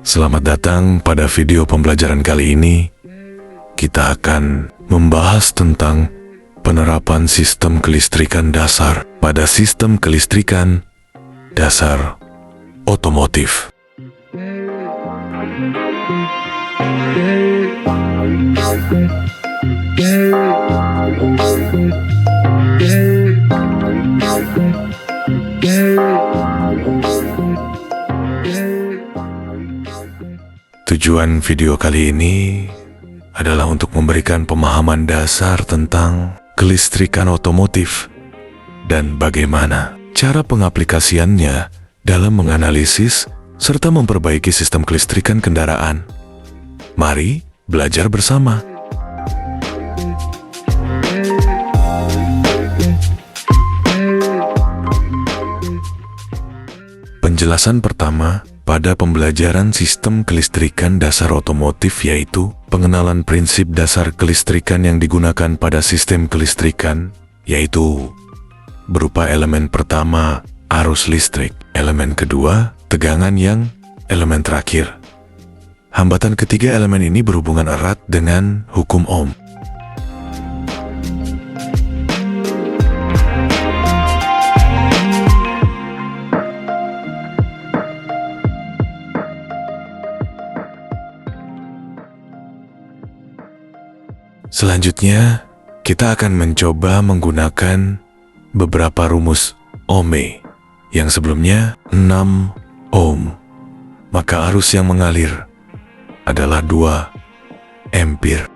Selamat datang pada video pembelajaran kali ini. Kita akan membahas tentang penerapan sistem kelistrikan dasar pada sistem kelistrikan dasar otomotif. Tujuan video kali ini adalah untuk memberikan pemahaman dasar tentang kelistrikan otomotif dan bagaimana cara pengaplikasiannya dalam menganalisis serta memperbaiki sistem kelistrikan kendaraan. Mari belajar bersama. Penjelasan pertama pada pembelajaran sistem kelistrikan dasar otomotif yaitu pengenalan prinsip dasar kelistrikan yang digunakan pada sistem kelistrikan, yaitu berupa elemen pertama, arus listrik, elemen kedua, tegangan yang, elemen terakhir. Hambatan ketiga elemen ini berhubungan erat dengan hukum Ohm. Selanjutnya, kita akan mencoba menggunakan beberapa rumus Ohm yang sebelumnya 6 Ohm. Maka arus yang mengalir adalah 2 ampere.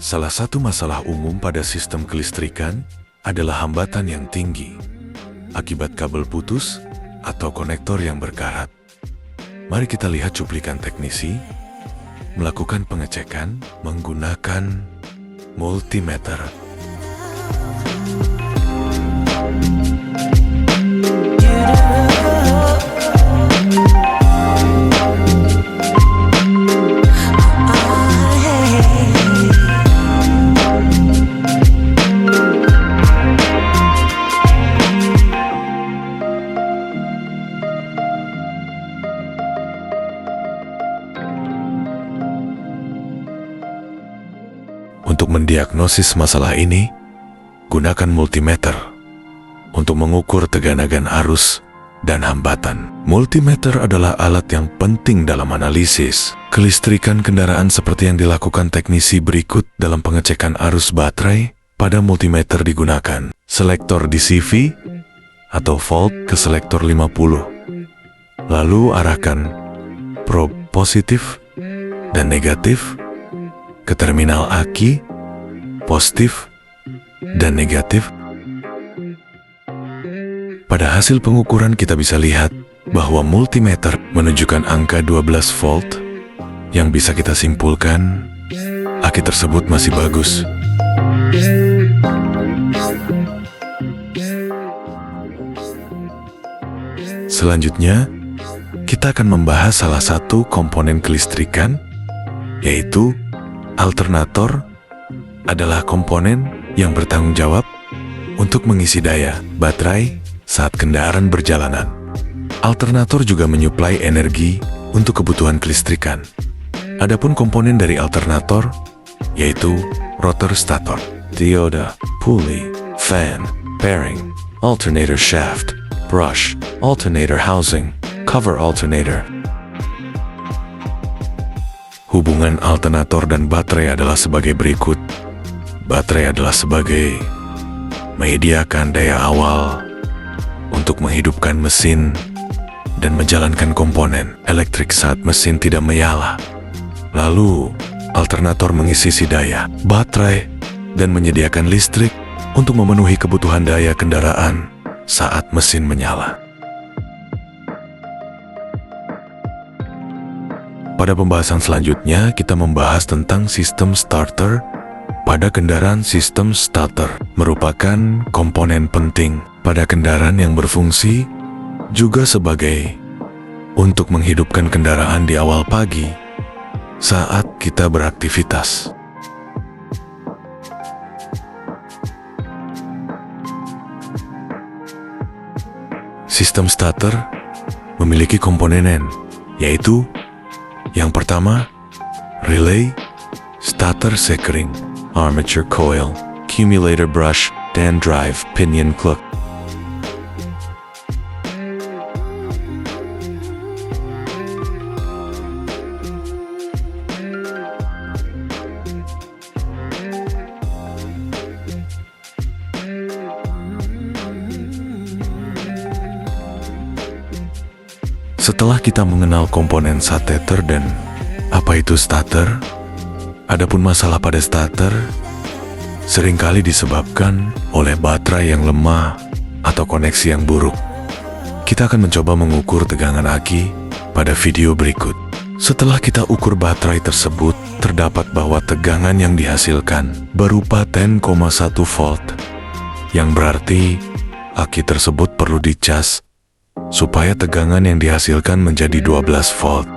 Salah satu masalah umum pada sistem kelistrikan adalah hambatan yang tinggi akibat kabel putus atau konektor yang berkarat. Mari kita lihat cuplikan teknisi melakukan pengecekan menggunakan multimeter. Untuk mendiagnosis masalah ini, gunakan multimeter untuk mengukur tegangan arus dan hambatan. Multimeter adalah alat yang penting dalam analisis kelistrikan kendaraan seperti yang dilakukan teknisi berikut dalam pengecekan arus baterai. Pada multimeter digunakan selektor DCV atau volt ke selektor 50. Lalu arahkan probe positif dan negatif ke terminal aki, positif dan negatif. Pada hasil pengukuran kita bisa lihat bahwa multimeter menunjukkan angka 12 volt, yang bisa kita simpulkan aki tersebut masih bagus. Selanjutnya, kita akan membahas salah satu komponen kelistrikan, yaitu alternator. Adalah komponen yang bertanggung jawab untuk mengisi daya baterai saat kendaraan berjalanan. Alternator juga menyuplai energi untuk kebutuhan kelistrikan. Adapun komponen dari alternator yaitu rotor stator, dioda, pulley, fan, bearing, alternator shaft, brush, alternator housing, cover alternator. Hubungan alternator dan baterai adalah sebagai berikut. Baterai adalah sebagai menyediakan daya awal untuk menghidupkan mesin dan menjalankan komponen elektrik saat mesin tidak menyala. Lalu, alternator mengisi si daya baterai dan menyediakan listrik untuk memenuhi kebutuhan daya kendaraan saat mesin menyala. Pada pembahasan selanjutnya, kita membahas tentang sistem starter pada kendaraan. Sistem starter merupakan komponen penting pada kendaraan yang berfungsi juga sebagai untuk menghidupkan kendaraan di awal pagi saat kita beraktivitas. Sistem starter memiliki komponen, yaitu yang pertama, relay, starter sekering, armature coil, cumulator brush, dan drive pinion clutch. Setelah kita mengenal komponen stator dan apa itu starter, adapun masalah pada starter seringkali disebabkan oleh baterai yang lemah atau koneksi yang buruk. Kita akan mencoba mengukur tegangan aki pada video berikut. Setelah kita ukur baterai tersebut, terdapat bahwa tegangan yang dihasilkan berupa 10,1 volt, yang berarti aki tersebut perlu dicas supaya tegangan yang dihasilkan menjadi 12 volt.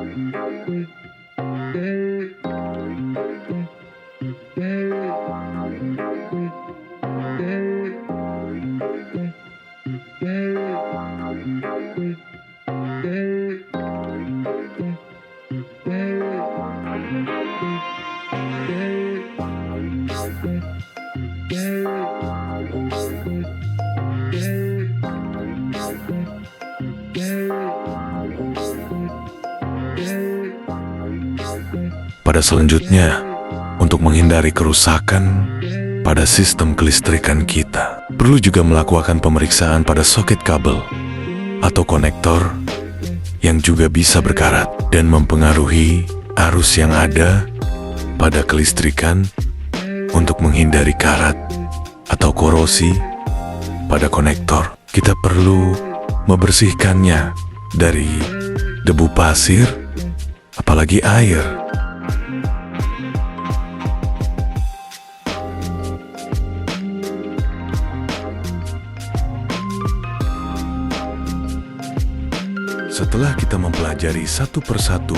Pada selanjutnya, untuk menghindari kerusakan pada sistem kelistrikan kita, perlu juga melakukan pemeriksaan pada soket kabel atau konektor yang juga bisa berkarat dan mempengaruhi arus yang ada pada kelistrikan untuk menghindari karat atau korosi pada konektor. Kita perlu membersihkannya dari debu pasir, apalagi air. Setelah kita mempelajari satu persatu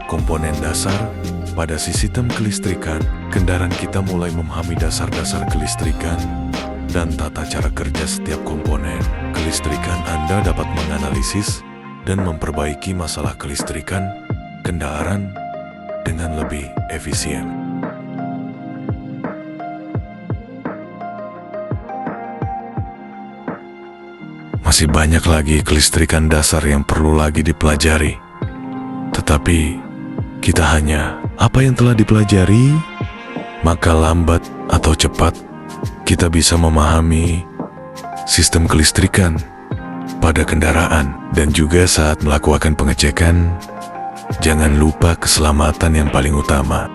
komponen dasar pada sistem kelistrikan, kendaraan kita mulai memahami dasar-dasar kelistrikan dan tata cara kerja setiap komponen kelistrikan. Anda dapat menganalisis dan memperbaiki masalah kelistrikan kendaraan dengan lebih efisien. Masih banyak lagi kelistrikan dasar yang perlu lagi dipelajari. Tetapi, kita hanya apa yang telah dipelajari, maka lambat atau cepat, kita bisa memahami sistem kelistrikan pada kendaraan. Dan juga saat melakukan pengecekan, jangan lupa keselamatan yang paling utama.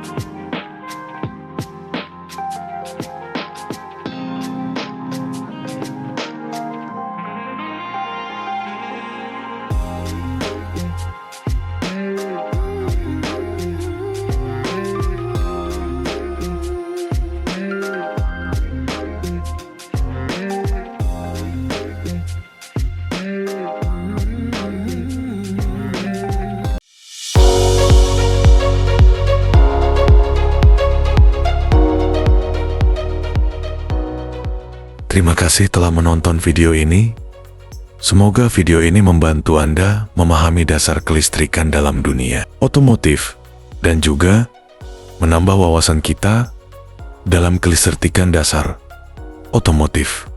Terima kasih telah menonton video ini. Semoga video ini membantu Anda memahami dasar kelistrikan dalam dunia otomotif dan juga menambah wawasan kita dalam kelistrikan dasar otomotif.